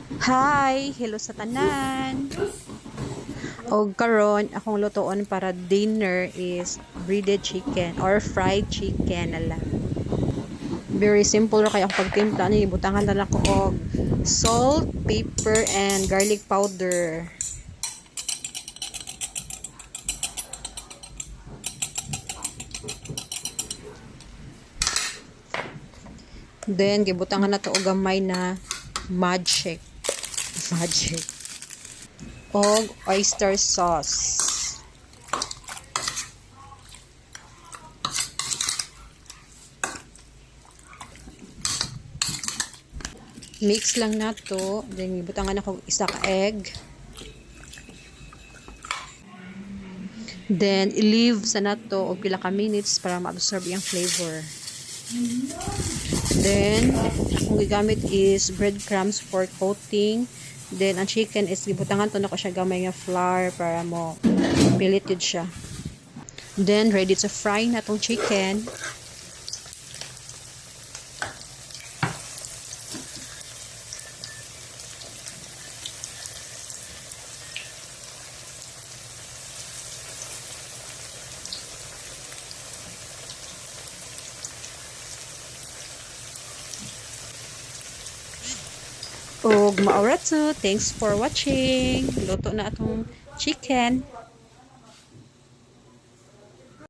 Hi, hello sa tanan. O karon akong lutoon para dinner is breaded chicken or fried chicken ala. Very simple ra kay ang pagtimpla ni butangan na lang ko og salt, pepper and garlic powder. Then gibutangan na to og gamay na magic. Magic. Og oyster sauce. Mix lang na to. Then, ibutangan ako isa ka egg. Then, i-leave sa na to o pila ka minutes para ma-absorb yung flavor. Then, ang gigamit is breadcrumbs for coating. Then, ang chicken is ibutangan to na ko siya gamay nga flour para mo pilited siya. Then, ready to fry na tong chicken. Og maura to. Thanks for watching. Luto na atong chicken.